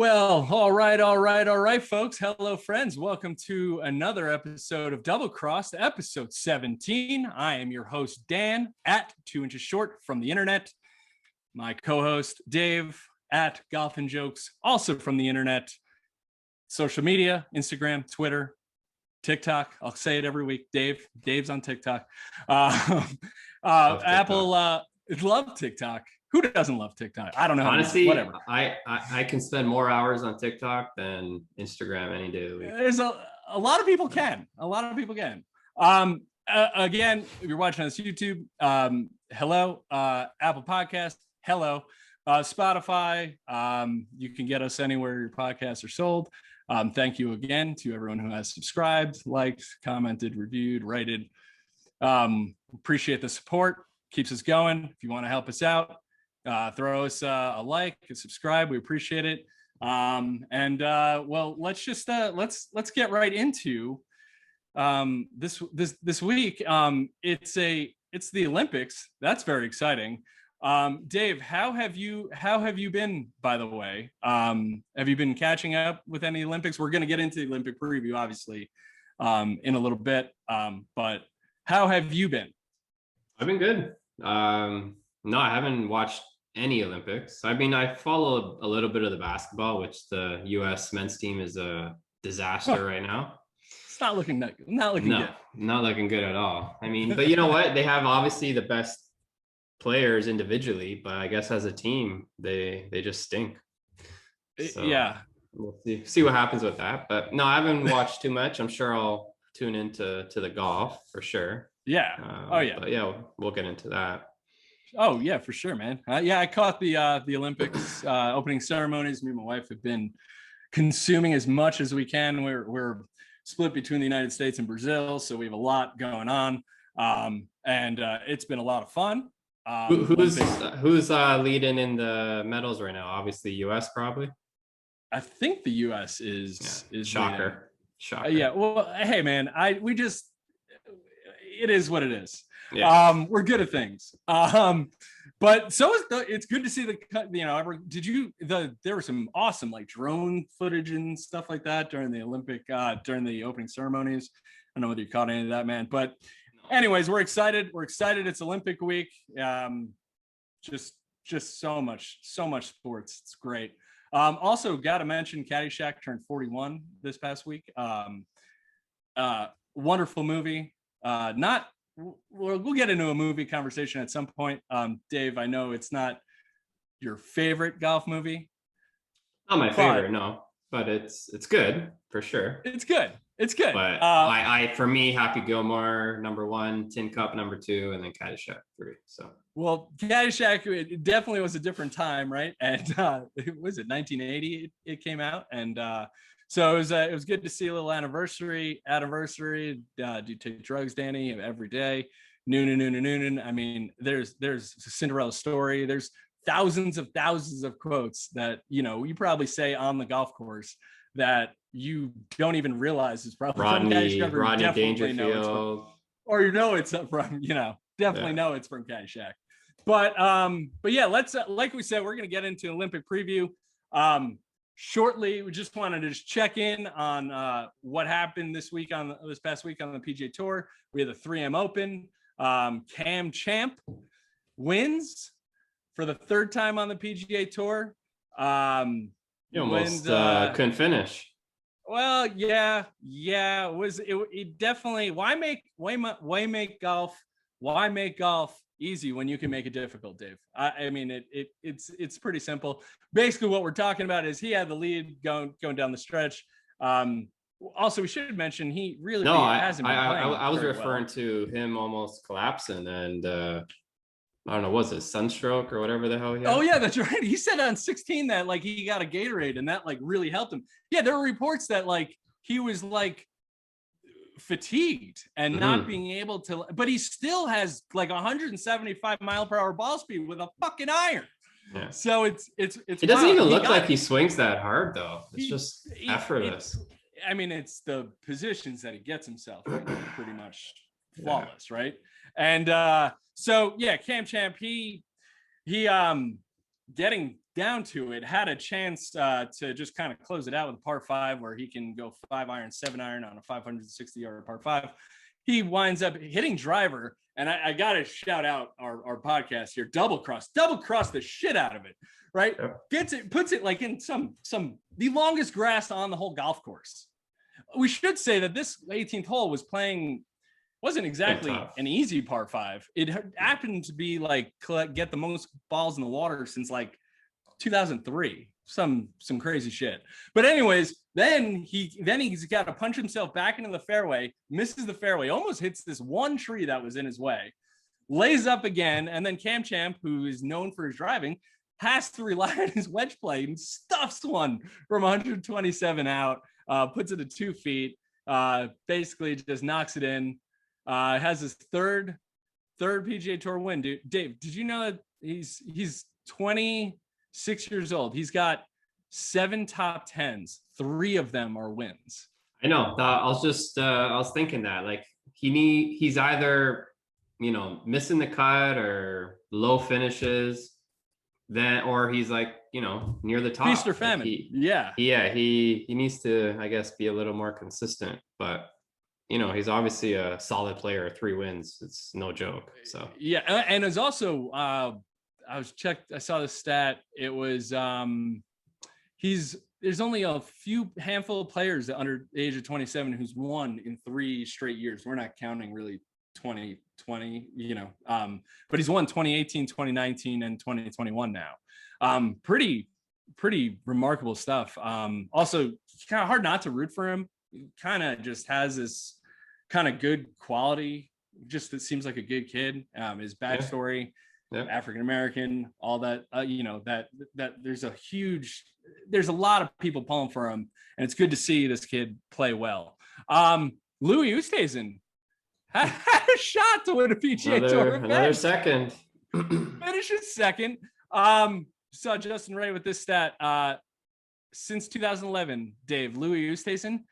Well, all right, folks. Hello, friends. Welcome to another episode of Double Crossed, episode 17. I am your host, Dan, at 2 inches short from the internet. My co-host, Dave, at Golf and Jokes, also from the internet. Social media, Instagram, Twitter, TikTok. I'll say it every week. Dave's on TikTok. Apple love TikTok. Who doesn't love TikTok? I don't know. Honestly, whatever. I can spend more hours on TikTok than Instagram any day of the week. There's a lot of people can. Again, if you're watching on this YouTube, hello. Apple Podcast, hello. Spotify, you can get us anywhere your podcasts are sold. Thank you again to everyone who has subscribed, liked, commented, reviewed, rated. Appreciate the support. Keeps us going. If you want to help us out, throw us a like and subscribe. We appreciate it. Well, let's just let's get right into this week. It's the Olympics. That's very exciting. Dave, how have you been, by the way? Have you been catching up with any Olympics? We're going to get into the Olympic preview, obviously, in a little bit. But how have you been? I've been good. No, I haven't watched any Olympics. I mean, I followed a little bit of the basketball, which the U.S. men's team is a disaster right now. It's not looking good. Not looking good at all. I mean, but you know what? They have obviously the best players individually, but I guess as a team, they just stink. So yeah, we'll see what happens with that. But no, I haven't watched too much. I'm sure I'll tune into the golf for sure. Yeah. But yeah, we'll get into that. Oh yeah, for sure, man. I caught the Olympics opening ceremonies. Me and my wife have been consuming as much as we can. We're split between the United States and Brazil, so we have a lot going on, and it's been a lot of fun. Who's leading in the medals right now? Obviously, U.S. probably. I think the U.S. is shocker. leading. Shocker. Yeah. Well, hey, man, it is what it is. Yeah. We're good at things. But so it's good to see there was some awesome like drone footage and stuff like that during the during the opening ceremonies. I don't know whether you caught any of that, man, but anyways, we're excited. It's Olympic week. Just so much sports. It's great. Also got to mention Caddyshack turned 41 this past week. Wonderful movie. We'll get into a movie conversation at some point. Dave, I know it's not your favorite golf movie. Not my favorite, no, but it's good for sure. It's good. But I for me, Happy Gilmore #1, Tin Cup #2, and then Caddyshack 3. So well, Caddyshack, it definitely was a different time, right? And was it 1980? It came out, and so it was good to see a little anniversary. Do you take drugs, Danny? Every day, noonan. I mean, there's Cinderella story. There's thousands of quotes that you probably say on the golf course that you don't even realize is probably Rodney Dangerfield, or it's from definitely know it's from Caddyshack. But yeah, let's like we said, we're gonna get into Olympic preview. Shortly, we just wanted to check in on what happened this past week on the PGA Tour. We had the 3M Open. Cam Champ wins for the third time on the PGA Tour. You almost couldn't finish. Well, yeah. It definitely. Why make golf easy when you can make it difficult, Dave? I mean, it's pretty simple. Basically, what we're talking about is he had the lead going down the stretch. Also, we should mention he really hasn't been playing. I was referring to him almost collapsing, and I don't know, was it sunstroke or whatever the hell he had? Oh yeah, that's right. He said on 16 that like he got a Gatorade and that like really helped him. Yeah, there were reports that like he was like fatigued and not being able to, but he still has like 175 mile per hour ball speed with a fucking iron. Yeah. So it doesn't even look like he swings that hard though. It's just effortless. I mean, it's the positions that he gets himself in, pretty much flawless, right? And so yeah, Cam Champ, he getting down to it, had a chance to just kind of close it out with a par 5 where he can go 5-iron, 7-iron on a 560-yard par 5. He winds up hitting driver, and I got to shout out our podcast here. Double cross the shit out of it, right? Yeah. Gets it, puts it like in some the longest grass on the whole golf course. We should say that this 18th hole wasn't exactly an easy par 5. It happened to be like get the most balls in the water since like 2003. Some crazy shit. But anyways, then he's got to punch himself back into the fairway, misses the fairway, almost hits this one tree that was in his way, lays up again, and then Cam Champ, who is known for his driving, has to rely on his wedge play and stuffs one from 127 out, puts it at 2 feet, basically just knocks it in. Has his third PGA Tour win. Dude, Dave, did you know that he's 26 years old? He's got 7 top 10s. 3 of them are wins. I know. I was thinking that like he's either missing the cut or low finishes, or he's like near the top. Feast or famine. Like he needs to, I guess, be a little more consistent, but. He's obviously a solid player. 3 wins. It's no joke. So yeah, and it's also I saw the stat. It was there's only a handful of players under the age of 27 who's won in 3 straight years. We're not counting really 2020, but he's won 2018, 2019, and 2021 now. Pretty remarkable stuff. Also, kind of hard not to root for him. He kind of just has this kind of good quality, just it seems like a good kid. His backstory, African American, all that, that there's a lot of people pulling for him, and it's good to see this kid play well. Louis Oosthuizen had a shot to win a PGA Tour event. Another second. Finishes second. Saw Justin Ray with this stat. Since 2011, Dave, Louis Oosthuizen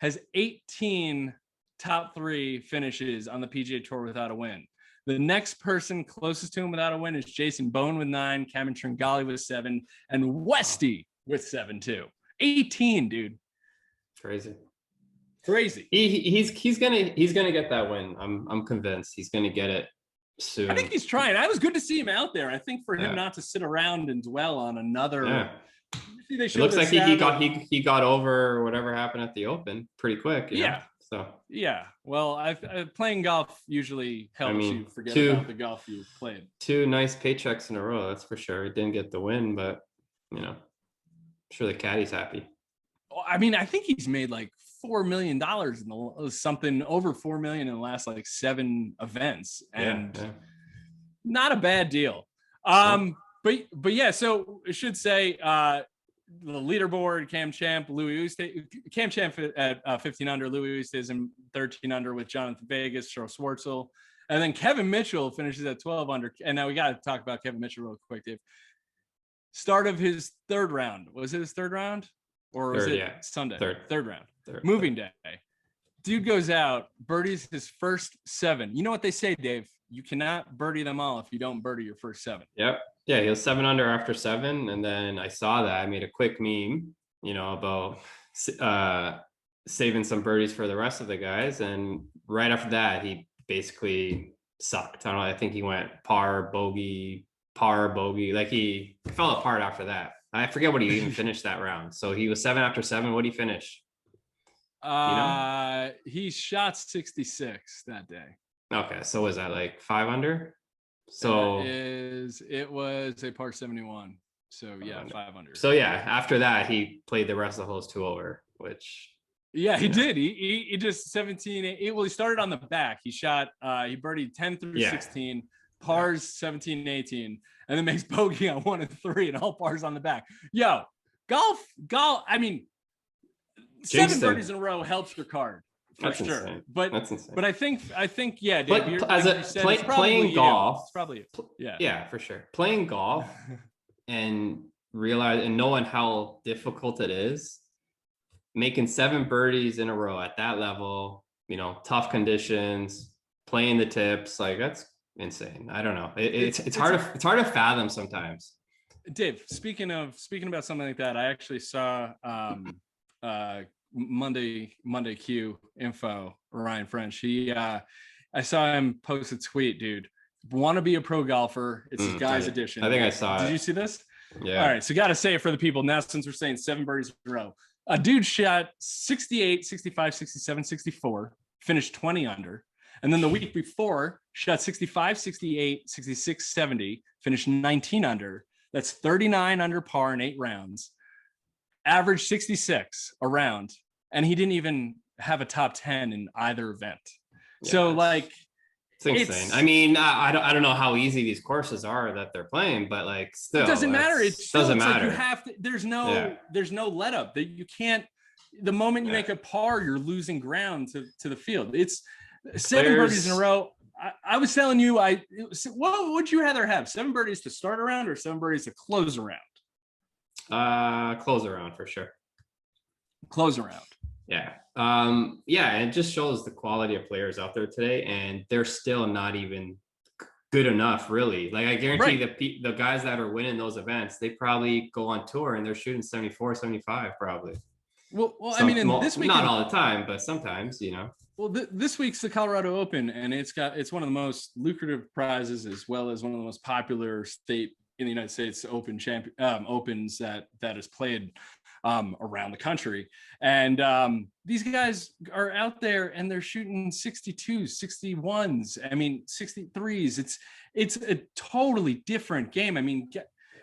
has 18 top 3 finishes on the PGA Tour without a win. The next person closest to him without a win is Jason Bone with 9, Cameron Tringali with 7, and Westy with 7 too. 18, dude. Crazy. He's gonna get that win. I'm convinced he's gonna get it soon. I think he's trying. I was good to see him out there. I think for him not to sit around and dwell on another. Yeah. It looks like he got over whatever happened at the Open pretty quick. Yeah. So yeah. Well, playing golf usually helps you forget about the golf you played. 2 nice paychecks in a row, that's for sure. He didn't get the win, but I'm sure the caddy's happy. I mean, I think he's made like $4 million something over $4 million in the last like 7 events, and not a bad deal. But yeah, so I should say the leaderboard: Cam Champ, Cam Champ at 15 under, Louis Oosthuizen 13 under with Jonathan Vegas, Charles Schwartzel, and then Kevin Mitchell finishes at 12 under. And now we got to talk about Kevin Mitchell real quick, Dave. Start of his 3rd round. Was it his 3rd round, or was it Sunday? Third round. Moving day. Dude goes out, birdies his first 7. You know what they say, Dave? You cannot birdie them all if you don't birdie your first 7. Yep. Yeah, he was 7 under after 7, and then I saw that. I made a quick meme, about saving some birdies for the rest of the guys, and right after that, he basically sucked. I don't know. I think he went par bogey. Like he fell apart after that. I forget what he even finished that round. So he was 7 after 7. What did he finish? He shot 66 that day. Okay, so was that like 5 under? So it was a par 71. So yeah, 5 under. So yeah, after that he played the rest of the holes 2 over, which he did. He just 17. Well, he started on the back. He shot he birdied 10 through 16, pars 17, 18, and then makes bogey on 1 and 3, and all pars on the back. Yo, golf. I mean, 7 birdies in a row helps your card. For sure, insane. But that's insane. But I think Dave, but playing golf, it's probably for sure. Playing golf and knowing how difficult it is, making 7 birdies in a row at that level, tough conditions, playing the tips, like that's insane. I don't know. It's hard to fathom sometimes. Dave, speaking about something like that, I actually saw Monday Q info, Ryan French. I saw him post a tweet, dude. Want to be a pro golfer? It's his guy's edition. I think I saw it. Did you see this? Yeah. All right, so got to say it for the people now, since we're saying 7 birdies in a row. A dude shot 68, 65, 67, 64, finished 20 under. And then the week before, shot 65, 68, 66, 70, finished 19 under. That's 39 under par in 8 rounds. Average 66 a round. And he didn't even have a top 10 in either event. Yeah, so, like, it's insane. I mean, I don't know how easy these courses are that they're playing, but like, still, it doesn't matter. It doesn't matter. Like, you have to. There's no let up. That you can't. The moment you make a par, you're losing ground to the field. It's 7 birdies in a row. I was telling you, what would you rather have? 7 birdies to start a round or 7 birdies to close a round? Close a round for sure. Close a round. Yeah. Yeah, it just shows the quality of players out there today, and they're still not even good enough, really. Like, I guarantee the guys that are winning those events, they probably go on tour and they're shooting 74, 75 probably. Well, I mean, this week, not all the time, but sometimes, you know. Well, this week's the Colorado Open, and it's one of the most lucrative prizes, as well as one of the most popular state in the United States opens that is played around the country. And these guys are out there and they're shooting 62s, 61s, I mean 63s. It's a totally different game. I mean,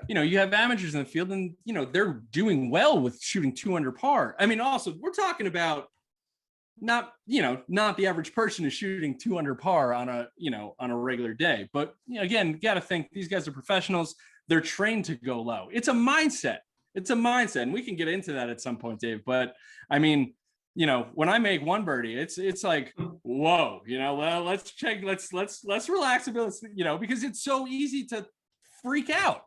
you know, you have amateurs in the field and, you know, they're doing well with shooting 2 under par. I mean, also, we're talking about not the average person is shooting 2 under par on a regular day. But, you know, again, you got to think these guys are professionals. They're trained to go low. It's a mindset. And we can get into that at some point, Dave. But I mean, you know, when I make 1 birdie, it's like, whoa, you know, well, let's relax a bit, you know, because it's so easy to freak out,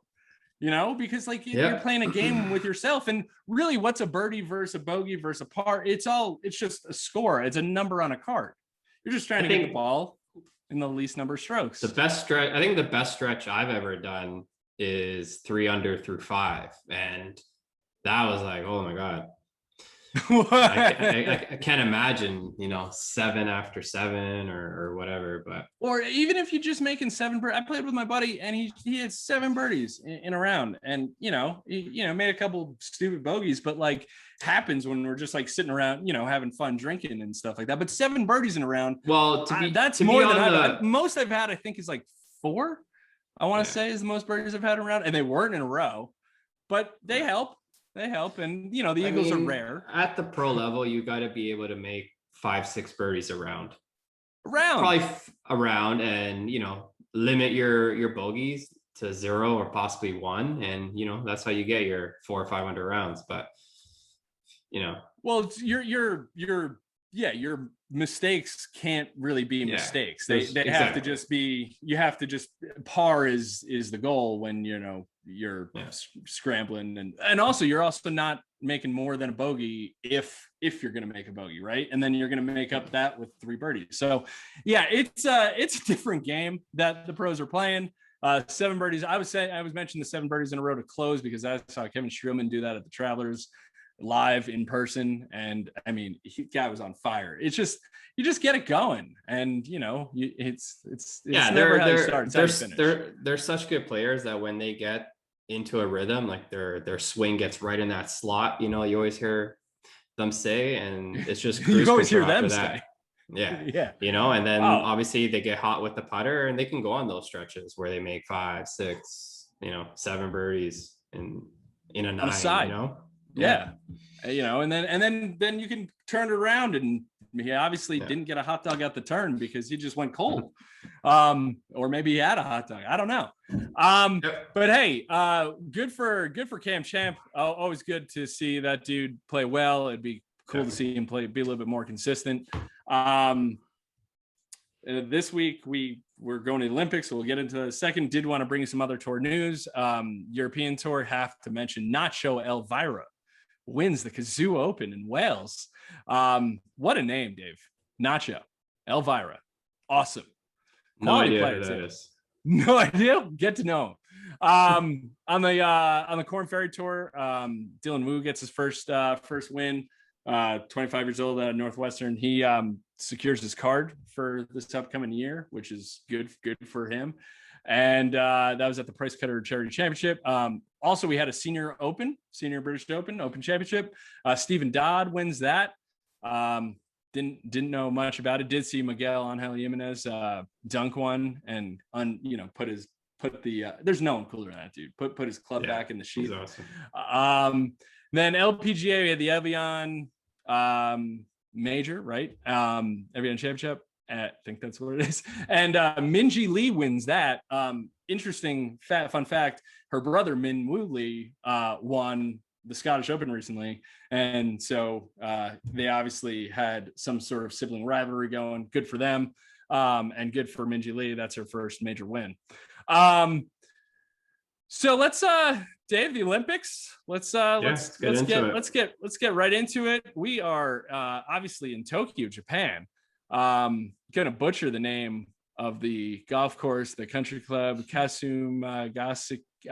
you know, because like you're playing a game with yourself, and really, what's a birdie versus a bogey versus a par? It's just a score. It's a number on a card. You're just trying to get the ball in the least number of strokes. I think the best stretch I've ever done is 3 under through 5, and that was like, oh my god. I can't imagine, you know, 7 after 7 or whatever. But or even if you're just making 7 I played with my buddy and he had 7 birdies in a round, and he made a couple stupid bogeys, but like happens when we're just like sitting around, you know, having fun drinking and stuff like that. But 7 birdies in a round, well, that's more than most I've had. I think is like 4. I want to say is the most birdies I've had around, and they weren't in a row, but they help. And you know, the Eagles are rare. At the pro level, you got to be able to make 5-6 birdies around, probably around, and you know, limit your bogeys to 0 or possibly 1, and you know, that's how you get your 400 or 500 rounds. But you know, well, it's your mistakes can't really be mistakes. They have to just be, you have to just, par is the goal when, you know, you're scrambling, and also you're also not making more than a bogey if you're going to make a bogey, right? And then you're going to make up that with 3 birdies. So yeah, it's a different game that the pros are playing. 7 birdies. I was mentioning the 7 birdies in a row to close because I saw Kevin Streelman do that at the Travelers live in person, and I mean, guy was on fire. It's just, you just get it going, and you know, it's never how you start, it's how you finish. They're such good players that when they get into a rhythm, like their swing gets right in that slot, you know, you always hear them say, and it's just you always hear them say. Yeah, you know, and then obviously they get hot with the putter, and they can go on those stretches where they make 5, 6, you know, 7 birdies in a night, you know. Yeah. You know, and then you can turn it around, and he obviously didn't get a hot dog at the turn because he just went cold. Or maybe he had a hot dog. I don't know. But hey, good for Cam Champ. Always good to see that dude play well. It'd be cool to see him be a little bit more consistent. This week we're going to the Olympics, so we'll get into a second. Did want to bring you some other tour news. European Tour, have to mention Nacho Elvira wins the Kazoo Open in Wales. What a name, Dave. Nacho Elvira. Awesome. No idea who that is. No idea. Get to know On the Korn Ferry Tour, Dylan Wu gets his first win. 25 years old at Northwestern. He secures his card for this upcoming year, which is good for him. And that was at the Price Cutter Charity Championship. Also, we had a senior British Open Championship. Stephen Dodd wins that. Didn't know much about it. Did see Miguel Angel Jimenez dunk one and put the there's no one cooler than that dude. Put his club back in the sheath. Awesome. Then LPGA, we had the Evian major, right? Evian Championship. I think that's what it is. And Minji Lee wins that. Interesting fun fact, her brother Min Woo Lee won the Scottish Open recently. And so they obviously had some sort of sibling rivalry going. Good for them. And good for Minji Lee. That's her first major win. So let's Dave, the Olympics. Let's get right into it. We are obviously in Tokyo, Japan. Gonna butcher the name of the golf course, the country club, Kasum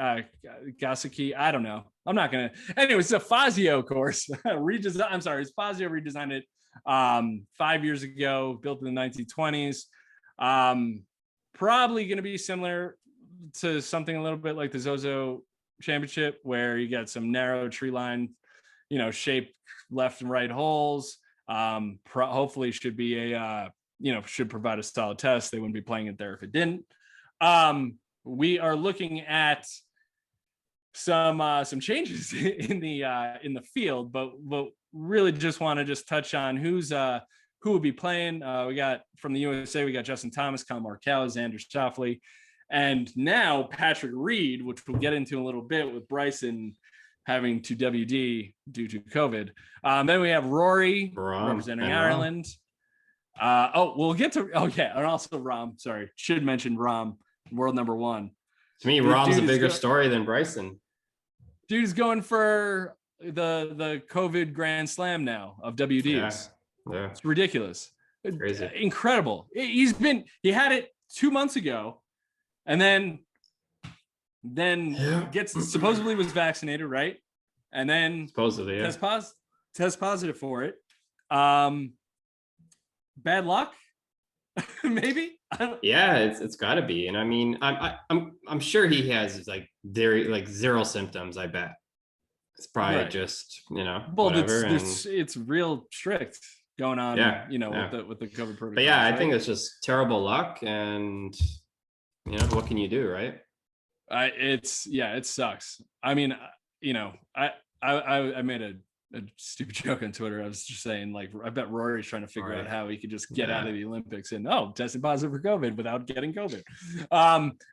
Gasaki. I don't know. I'm not gonna. Anyway, it's a Fazio course. I'm sorry, it's Fazio redesigned it 5 years ago, built in the 1920s. Probably gonna be similar to something a little bit like the Zozo Championship, where you got some narrow tree line, shaped left and right holes. Hopefully should be should provide a solid test. They wouldn't be playing it there if it didn't. We are looking at some changes in the field, but really just want to touch on who will be playing. We got from the USA, we got Justin Thomas, Colin Morikawa, Xander Schauffele, and now Patrick Reed, which we'll get into in a little bit with Bryson having to WD due to COVID. Then we have Rory representing Ireland. We'll get to and also Rahm. Sorry, should mention Rahm, world number one. To me, Rahm's a bigger story than Bryson. Dude's going for the COVID Grand Slam now of WDs. Yeah. It's ridiculous. It's crazy. Incredible. He had it 2 months ago, and then supposedly was vaccinated, right? And then supposedly test positive for it. Bad luck, maybe. It's got to be. And I mean, I'm sure he has zero symptoms. I bet it's probably just whatever. It's real strict going on. With the COVID protocol. But yeah, I think it's just terrible luck, and what can you do, right? It sucks. I mean, I made a stupid joke on Twitter. I was just saying, I bet Rory's trying to figure out how he could just get out of the Olympics and tested positive for COVID without getting COVID.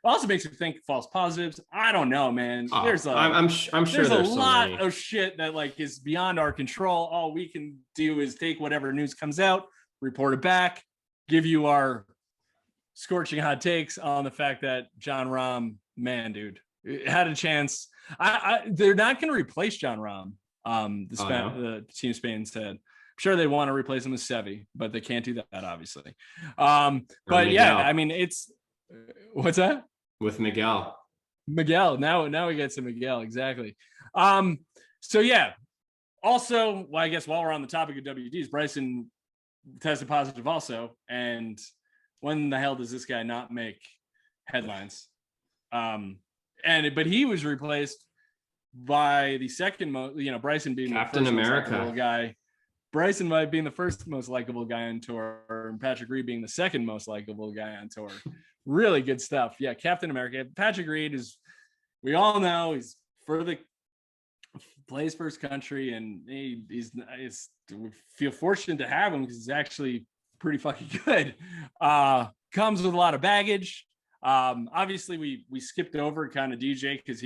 Also makes me think false positives. I don't know, man. I'm sure there's a lot of shit that is beyond our control. All we can do is take whatever news comes out, report it back, give you our scorching hot takes on the fact that Jon Rahm, man, dude, had a chance. They're not going to replace Jon Rahm. The team Spain said, I'm sure they want to replace him with Seve, but they can't do that, obviously. But Miguel. I mean, it's what's that with Miguel? Now we get to Miguel, exactly. So yeah. Also, I guess while we're on the topic of WDs, Bryson tested positive also, and when the hell does this guy not make headlines? But he was replaced by the second most, Bryson being Captain the first America most likable guy. Bryson might being the first most likable guy on tour, and Patrick Reed being the second most likable guy on tour. Really good stuff. Yeah, Captain America. Patrick Reed is, we all know, he's plays for his country, and we feel fortunate to have him because he's actually pretty fucking good. Comes with a lot of baggage. Obviously we skipped over kind of DJ because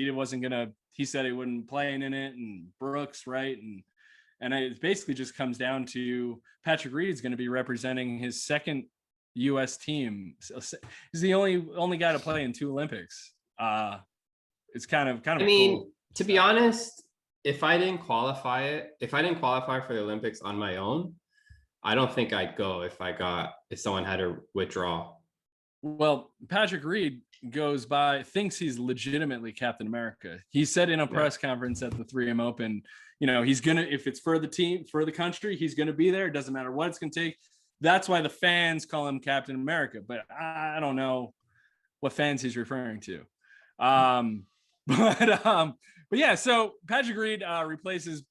he said he wouldn't playing in it, and Brooks, right? And it basically just comes down to Patrick Reed's going to be representing his second U.S. team. So he's the only guy to play in 2 Olympics. It's kind of. I mean, cool. To be honest, if I didn't qualify for the Olympics on my own, I don't think I'd go if someone had to withdraw. Well, Patrick Reed goes by, thinks he's legitimately Captain America. He said in a press conference at the 3M Open, he's gonna, if it's for the team, for the country, he's gonna be there. It doesn't matter what it's gonna take. That's why the fans call him Captain America. But I don't know what fans he's referring to. But yeah, so Patrick Reed replaces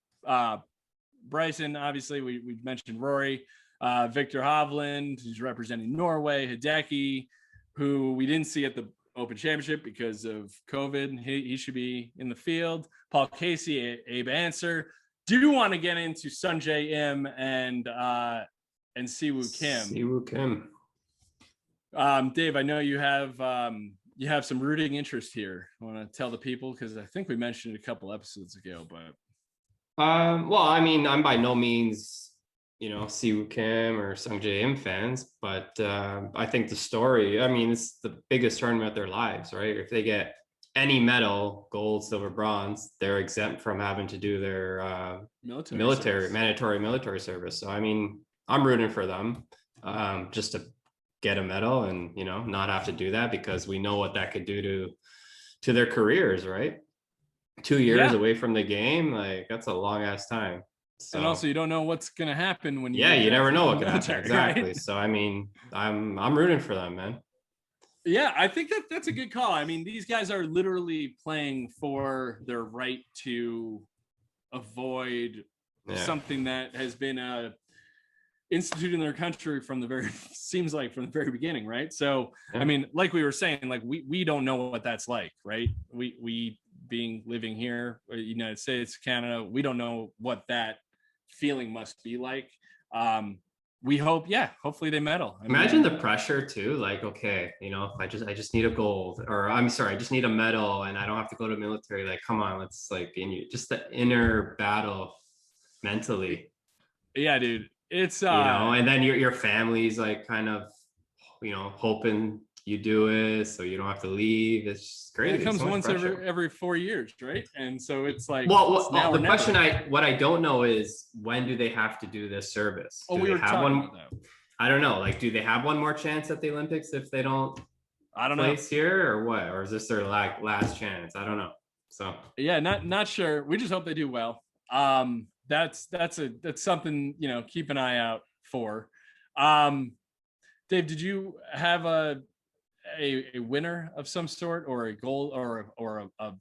Bryson. Obviously, we mentioned Rory, Victor Hovland, who's representing Norway, Hideki, who we didn't see at the Open Championship because of COVID. He should be in the field. Paul Casey, Abe Answer. Do want to get into Sungjae Im and Siwoo Kim. Siwoo Kim. Dave, I know you have some rooting interest here. I want to tell the people, because I think we mentioned it a couple episodes ago, but well, I mean, I'm by no means, Siwoo Kim or Sungjae Im fans, but I think the story, I mean, it's the biggest tournament of their lives, right? If they get any medal, gold, silver, bronze, they're exempt from having to do their mandatory military service. So, I mean, I'm rooting for them just to get a medal and, not have to do that, because we know what that could do to their careers, right? 2 years away from the game, like that's a long ass time. So, and also you don't know what's going to happen when you you never know what can happen. Exactly. Right? So I mean, I'm rooting for them, man. Yeah, I think that's a good call. I mean, these guys are literally playing for their right to avoid something that has been instituted in their country from the very beginning, right? So I mean, like we were saying, like we don't know what that's like, right? We being living here, United States, Canada, we don't know what that feeling must be like. We hope, hopefully they medal. Imagine the pressure too. Like, okay, I just need a gold, or I'm sorry, I just need a medal, and I don't have to go to military. Like, come on, let's just the inner battle mentally. Yeah, dude, it's and then your family's like kind of, hoping you do it so you don't have to leave. It's just crazy. It comes once every 4 years, right? And so it's like, the question what I don't know is, when do they have to do this service? Do we were have one? I don't know. Like, do they have one more chance at the Olympics if they don't? I don't know. Here or what? Or is this their last chance? I don't know. So yeah, not sure. We just hope they do well. That's something, keep an eye out for. Dave, did you have a winner of some sort, or a gold or a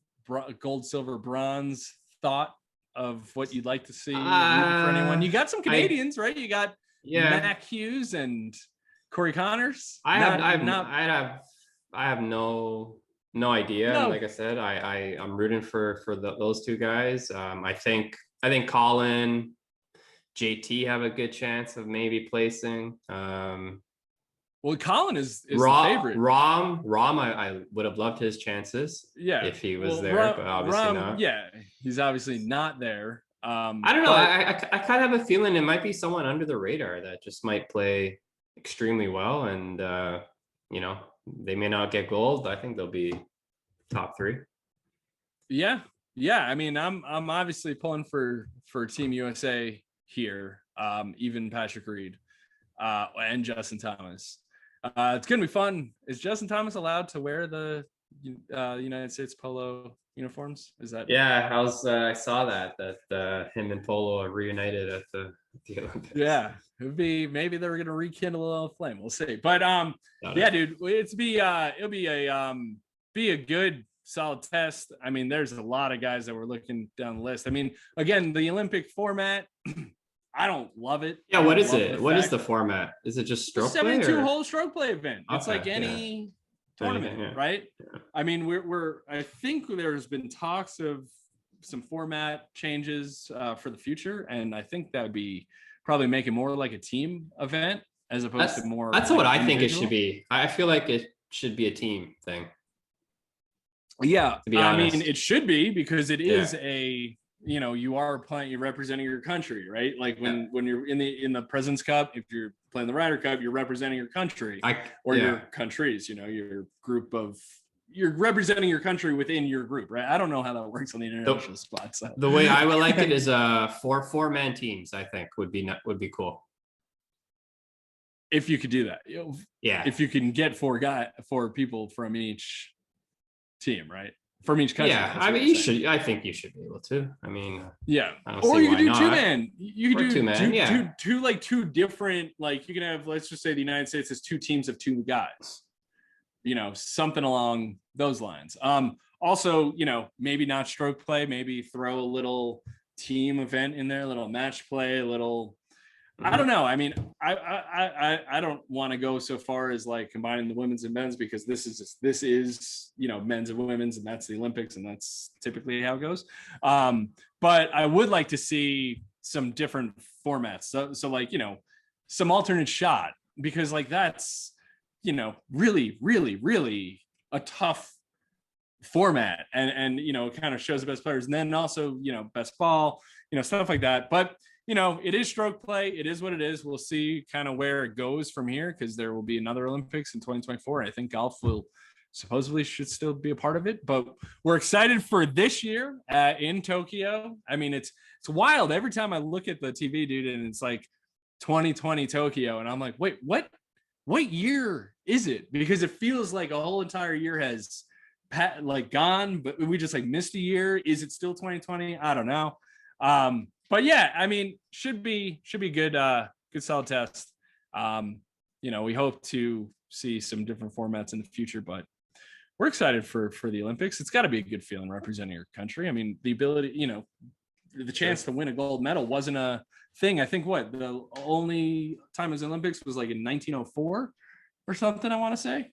gold, silver, bronze thought of what you'd like to see for anyone? You got some Canadians, right? You got Mac Hughes and Corey Connors. I have no idea. No. Like I said, I'm rooting for those two guys. I think Colin, JT have a good chance of maybe placing. Well, Colin is the favorite. Rahm, I would have loved his chances. Yeah, if he was there, but obviously not. Yeah, he's obviously not there. I don't know. I kind of have a feeling it might be someone under the radar that just might play extremely well, and they may not get gold. I think they'll be top 3. Yeah. I mean, I'm obviously pulling for Team USA here. Even Patrick Reed and Justin Thomas. It's gonna be fun. Is Justin Thomas allowed to wear the United States polo uniforms? Is that? Yeah, I saw that him and Polo are reunited at the Olympics. Yeah, it would be, maybe they were gonna rekindle a little flame. We'll see. But dude, it'll be a good solid test. I mean, there's a lot of guys that we're looking down the list. I mean, again, the Olympic format. I don't love it. Yeah, what is it? What is the format? Is it just stroke play? 72-hole stroke play event. It's like any tournament, right? Yeah. I mean, I think there's been talks of some format changes for the future, and I think that would be probably make it more like a team event as opposed to more. That's what I think it should be. I feel like it should be a team thing. Yeah, to be honest. I mean, it should be, because it is you are playing, you're representing your country, right? Like when you're in the President's Cup, if you're playing the Ryder Cup, you're representing your country your countries, your group of, you're representing your country within your group, right? I don't know how that works on the international spot. So. The way I would like it is 4-man teams. I think would be cool. if you could do that, Yeah. if you can get four people from each team, right? From each country. Yeah, I mean, you should. I think you should be able to. I mean, yeah. I don't Or see you why could do not. two man. You could Or do two man, yeah. two like two different, like you can have, let's just say the United States has two teams of two guys. You know, something along those lines. Also, you know, maybe not stroke play, maybe throw a little team event in there, a little match play, a little, I don't know. I mean, I don't want to go so far as like combining the women's and men's, because this is you know, men's and women's, and that's the Olympics, and that's typically how it goes. But I would like to see some different formats. So like, you know, some alternate shot, because like that's, you know, really a tough format, and you know, it kind of shows the best players, and then also, you know, best ball, you know, stuff like that. But you know, it is stroke play. It is what it is. We'll see kind of where it goes from here, because there will be another Olympics in 2024. I think golf will supposedly should still be a part of it, but we're excited for this year in Tokyo. I mean, it's wild. Every time I look at the TV, dude, and it's like 2020 Tokyo, and I'm like, wait, what year is it? Because it feels like a whole entire year has like gone, but we just like missed a year. Is it still 2020? I don't know. But yeah, I mean, should be good, good solid test. You know, we hope to see some different formats in the future, but we're excited for the Olympics. It's got to be a good feeling representing your country. I mean, the ability, you know, the chance to win a gold medal wasn't a thing. I think the only time it was Olympics was like in 1904 or something, I want to say.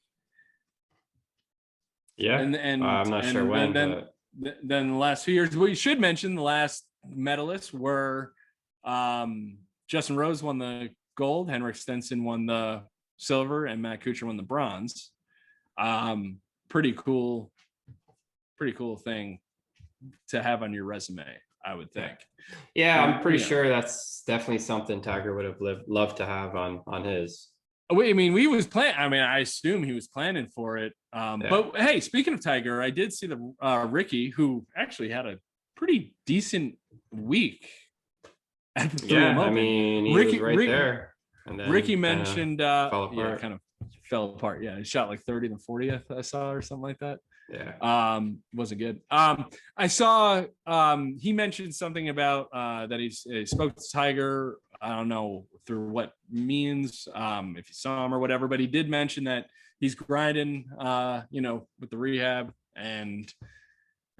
Yeah, and I'm not sure when. Then the last few years, we should mention the last medalists were Justin Rose won the gold, Henrik Stenson won the silver, and Matt Kuchar won the bronze. Pretty cool thing to have on your resume, I would think. Yeah, I'm pretty sure that's definitely something Tiger would have loved to have on his. I mean, I assume he was planning for it. But hey, speaking of Tiger, I did see the Ricky, who actually had a pretty decent week at the 3M Open. I mean, he was right there. And then Ricky mentioned kind of fell apart. Yeah, he shot like 30th and 40th, I saw, or something like that. Yeah. Wasn't good. I saw he mentioned something about that he spoke to Tiger. I don't know through what means, if you saw him or whatever, but he did mention that he's grinding, you know, with the rehab, and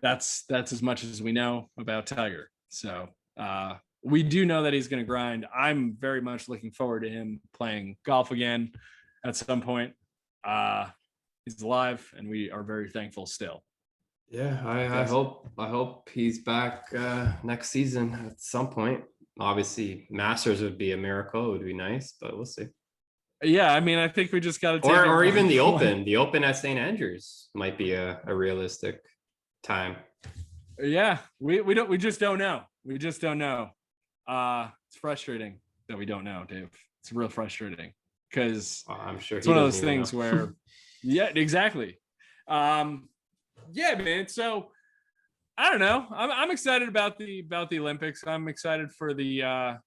that's as much as we know about Tiger. So we do know that he's going to grind. I'm very much looking forward to him playing golf again at some point. He's alive, and we are very thankful still. Yeah, I hope he's back next season at some point. Obviously, Masters would be a miracle. It would be nice, but we'll see. Yeah, I mean, I think we just got to take or even the Open. The Open at St. Andrews might be a realistic time. Yeah, we just don't know. We just don't know. It's frustrating that we don't know, Dave. It's real frustrating, because I'm sure it's one of those things where, yeah, exactly. Yeah, man. So I don't know. I'm excited about the Olympics. I'm excited for the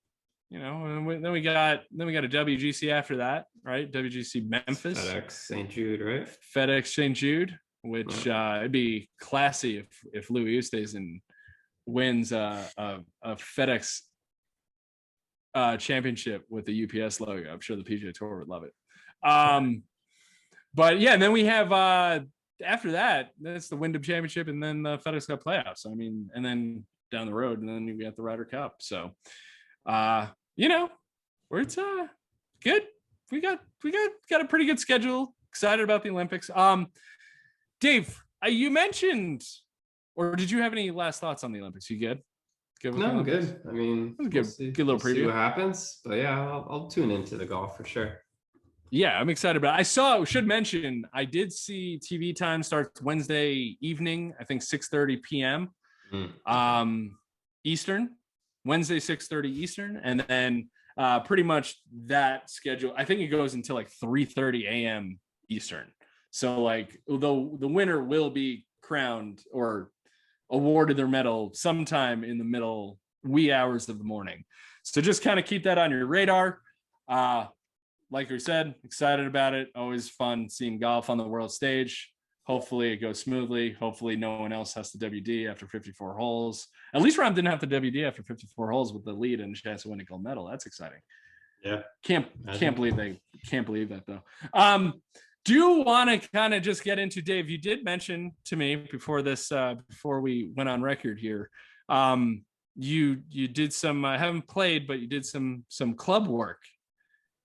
you know, and then we got a WGC after that, right? WGC Memphis, FedEx St. Jude, right? FedEx St. Jude, which it'd be classy if Louis Oosthuizen wins a FedEx championship with the UPS logo. I'm sure the PGA Tour would love it. But yeah, and then we have after that, that's the Wyndham Championship, and then the FedEx Cup playoffs. I mean, and then down the road, and then we got the Ryder Cup. So, you know, where it's good. We got a pretty good schedule. Excited about the Olympics. Dave, you mentioned, or did you have any last thoughts on the Olympics? You good? No, I'm good. I mean, good little preview. See what happens, but yeah, I'll tune into the golf for sure. Yeah, I'm excited about it. Should mention, I did see TV time starts Wednesday evening, I think 6:30 p.m. Eastern, Wednesday 6:30 Eastern, and then pretty much that schedule, I think it goes until like 3:30 a.m. Eastern. So like, although the winner will be crowned or awarded their medal sometime in the middle wee hours of the morning. So just kind of keep that on your radar. like we said, excited about it. Always fun seeing golf on the world stage. Hopefully it goes smoothly. Hopefully no one else has to WD after 54 holes. At least Rahm didn't have to WD after 54 holes with the lead and a chance to win a gold medal. That's exciting. Yeah. Can't believe that though. Do you want to kind of just get into, Dave? You did mention to me before this, before we went on record here. You did some. I haven't played, but you did some club work.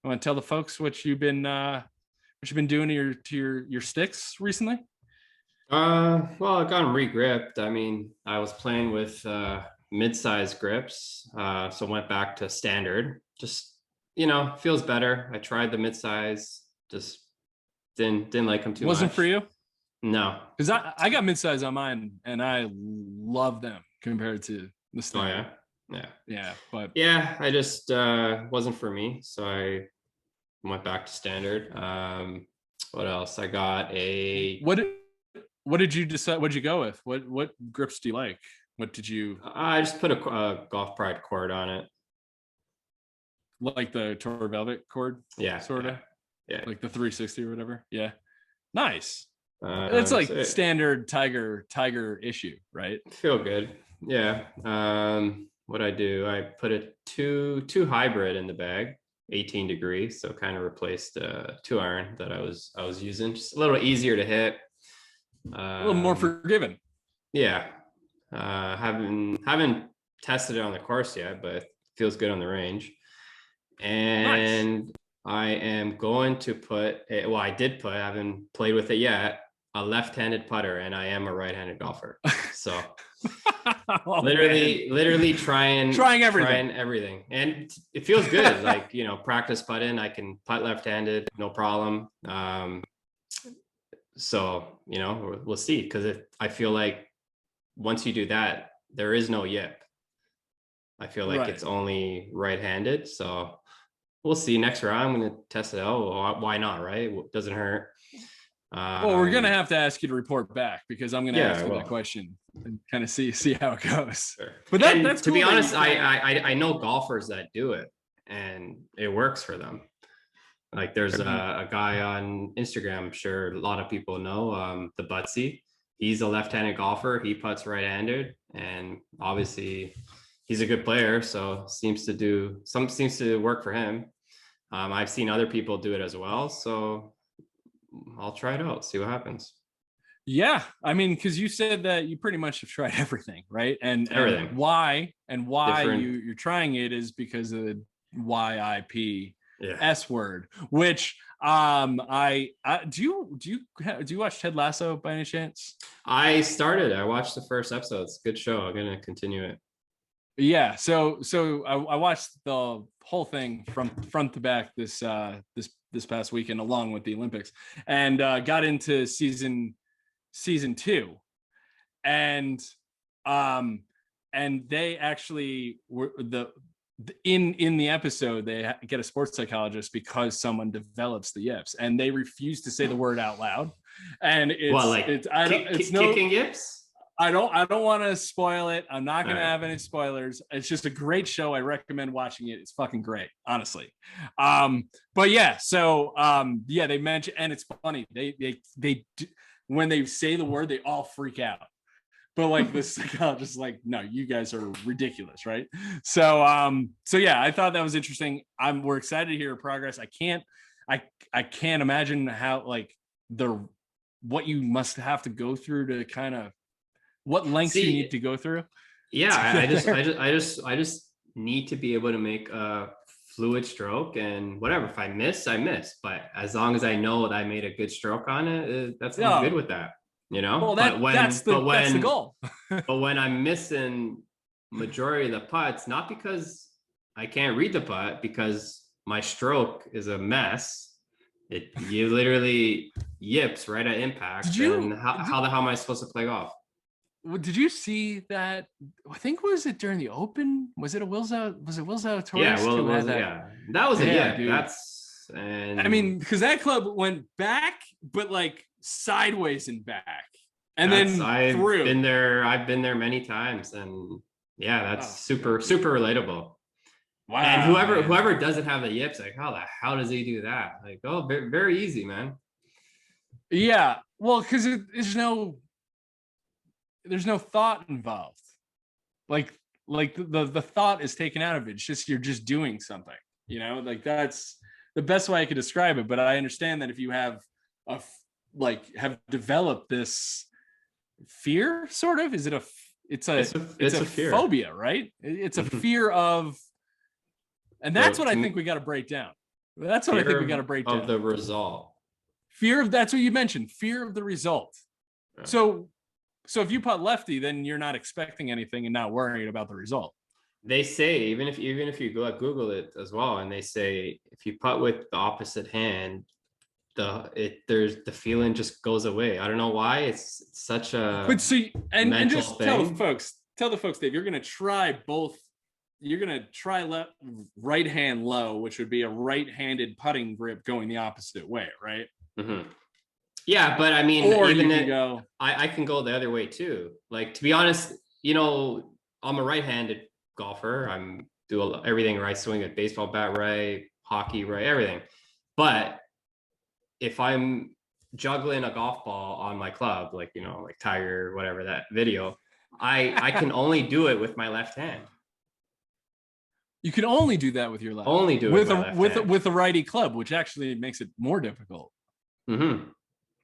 I want to tell the folks what you've been doing to your sticks recently. Well, I got them re-gripped. I mean, I was playing with mid-size grips, so went back to standard. Just, feels better. I tried the mid-size, just didn't like them too much. Wasn't for you? No, because I got mid-size on mine and I love them compared to the standard. Oh yeah. But yeah, I just wasn't for me, so I went back to standard. What else? I got a. What did you decide? What'd you go with? What grips do you like? What did you? I just put a Golf Pride cord on it. Like the Tour Velvet cord? Yeah. Sort of. Yeah. Like the 360 or whatever. Yeah. Nice. It's like standard Tiger issue, right? Feel good. Yeah. What I do, I put a two hybrid in the bag, 18 degrees, so kind of replaced 2-iron that I was using. Just a little easier to hit. A little more forgiving. Yeah. Haven't tested it on the course yet, but it feels good on the range. And nice. I am going to put I haven't played with it yet, a left-handed putter, and I am a right-handed golfer. So literally trying everything. And it feels good. Like, practice putting, I can putt left-handed, no problem. So, we'll see. Because I feel like once you do that, there is no yip. I feel like it's only right-handed. So we'll see. Next round, I'm going to test it out. Well, why not, right? It doesn't hurt. Well, we're going to have to ask you to report back, because I'm going to ask you that question and kind of see how it goes. Sure. But that's to cool. Be honest, I know golfers that do it and it works for them. Like there's a guy on Instagram, I'm sure a lot of people know, the Butsy. He's a left-handed golfer. He putts right-handed, and obviously he's a good player. So seems to work for him. I've seen other people do it as well. So I'll try it out, see what happens. Yeah. I mean, because you said that you pretty much have tried everything, right? And everything. And why you're trying it is because of the YIP S word, which I do you watch Ted Lasso by any chance? I watched the first episode. It's a good show. I'm gonna continue it. Yeah, so I watched the whole thing from front to back this past weekend, along with the Olympics, and got into season 2, and they actually were in the episode, they get a sports psychologist because someone develops the yips, and they refuse to say the word out loud. And it's kicking yips. I don't want to spoil it. I'm not going to have any spoilers. It's just a great show. I recommend watching it. It's fucking great, honestly. But yeah, so they mention, and it's funny. They when they say the word, they all freak out. But like the psychologist is like, no, you guys are ridiculous, right? So yeah, I thought that was interesting. We're excited to hear your progress. I can't imagine how, like, what you must have to go through to kind of what lengths you need to go through. Yeah, I just need to be able to make a fluid stroke, and whatever. If I miss, I miss. But as long as I know that I made a good stroke on it, I'm good with that. Well, that's the goal. But when I'm missing majority of the putts, not because I can't read the putt, because my stroke is a mess. You literally yips right at impact. How the hell am I supposed to play golf? Did you see that? I think, was it during the Open? Was it Will Zalatoris? Yeah, that was dude. I mean, because that club went back, but like sideways and back, and I've through. I've been there many times, and yeah, that's super relatable. Wow. And Man. whoever doesn't have the yips, like, how the hell does he do that? Like, oh, very, very easy, man. Yeah. Well, because there's no thought involved. Like the thought is taken out of it. It's just you're just doing something. Like that's the best way I could describe it. But I understand that if you have have developed this fear, sort of, is it it's a fear. phobia, right? It's a fear of, and that's what I think we got to break down. That's what I think we got to break down. Of the result. Fear of, that's what you mentioned, fear of the result. Yeah. So if you putt lefty, then you're not expecting anything and not worrying about the result. They say even if you go Google it as well, and they say if you putt with the opposite hand, the feeling just goes away. I don't know why. It's such a but see and just thing. tell the folks, Dave, you're gonna try both. You're gonna try right hand low, which would be a right-handed putting grip going the opposite way, right? Mm-hmm. Yeah, but I mean, or even you can go. I can go the other way too. Like, to be honest, I'm a right-handed golfer. I'm do everything right, swing a baseball bat right, hockey right, everything. But if I'm juggling a golf ball on my club, like Tiger, whatever that video, I can only do it with my left hand. You can only do that with your left. Only do it with a righty club, which actually makes it more difficult. Mm-hmm.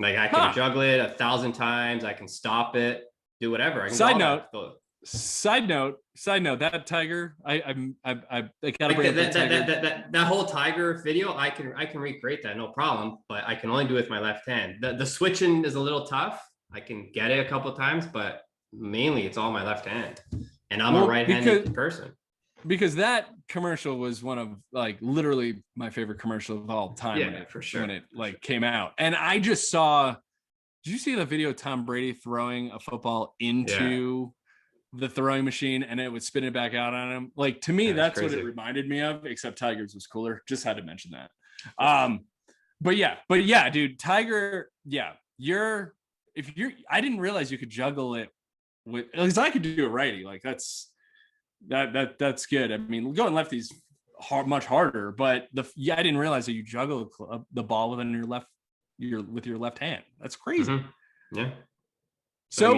Like I can juggle it 1,000 times. I can stop it, do whatever. I can Side note. That Tiger, I gotta bring that whole Tiger video. I can recreate that, no problem. But I can only do it with my left hand. The switching is a little tough. I can get it a couple of times, but mainly it's all my left hand, and I'm a right-handed person. Because that commercial was one of literally my favorite commercial of all time. For sure. When it came out, and I just saw. Did you see the video of Tom Brady throwing a football into the throwing machine and it would spin it back out on him? Like, to me, that's what it reminded me of. Except Tiger's was cooler. Just had to mention that. But yeah, dude, Tiger. Yeah, I didn't realize you could juggle it with. At least I could do it righty. Like that's good. I mean, going lefty's much harder, but I didn't realize that you juggle the ball with your left hand. That's crazy. Mm-hmm. Yeah. So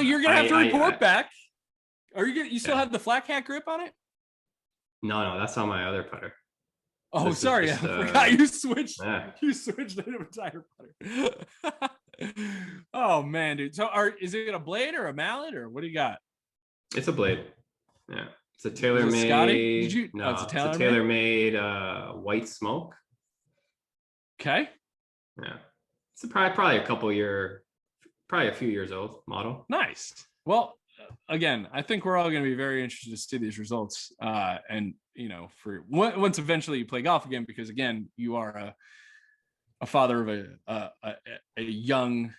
you're gonna have to report back. Are you still have the flat cat grip on it? No, that's on my other putter. Oh, sorry, I forgot you switched. Yeah. You switched into a Tiger putter. Oh man, dude. So is it a blade or a mallet or what do you got? It's a blade. Yeah, it's a tailor-made. Scotty? It's a tailor-made white smoke. Okay. Yeah, it's probably a few years old model. Nice. Well, again, I think we're all going to be very interested to see these results. And for once eventually you play golf again, because again, you are a father of a young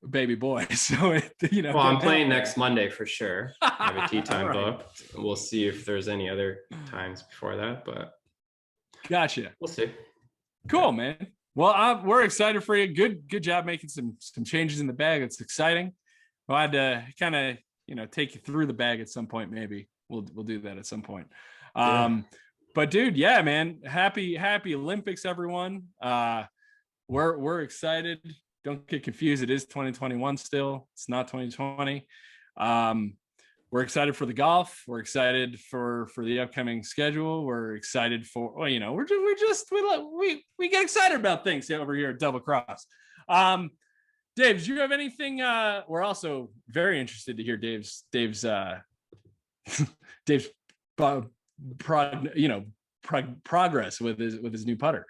baby boy. So well, I'm playing next Monday for sure. I have a tee time booked. We'll see if there's any other times before that, but gotcha. We'll see. Cool, man. Well, we're excited for you. Good job making some changes in the bag. It's exciting. We'll have to kind of take you through the bag at some point. Maybe we'll do that at some point. But dude, yeah, man, happy Olympics, everyone. We're excited. Don't get confused. It is 2021 still. It's not 2020. We're excited for the golf. We're excited for the upcoming schedule. We're excited for, we get excited about things over here at Double Cross. Dave, do you have anything? We're also very interested to hear Dave's progress with his new putter.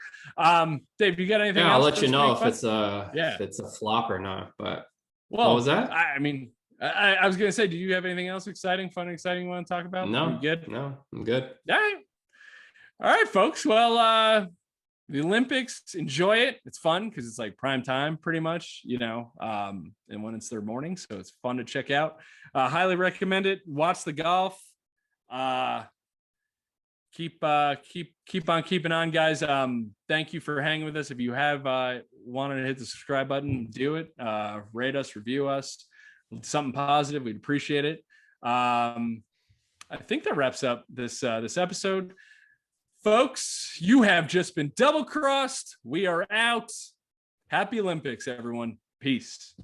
Dave, you got anything? Yeah, I'll let you know if it's a flop or not. But what was that? I mean, I was gonna say, do you have anything else exciting you want to talk about? No, you good? No, I'm good. All right, folks. Well, the Olympics, enjoy it. It's fun because it's like prime time, pretty much. And when it's their morning, so it's fun to check out. Highly recommend it. Watch the golf. Keep on keeping on, guys. Thank you for hanging with us. If you have wanted to hit the subscribe button, do it. Rate us, review us, something positive. We'd appreciate it. I think that wraps up this episode. Folks, you have just been double crossed. We are out. Happy Olympics, everyone. Peace.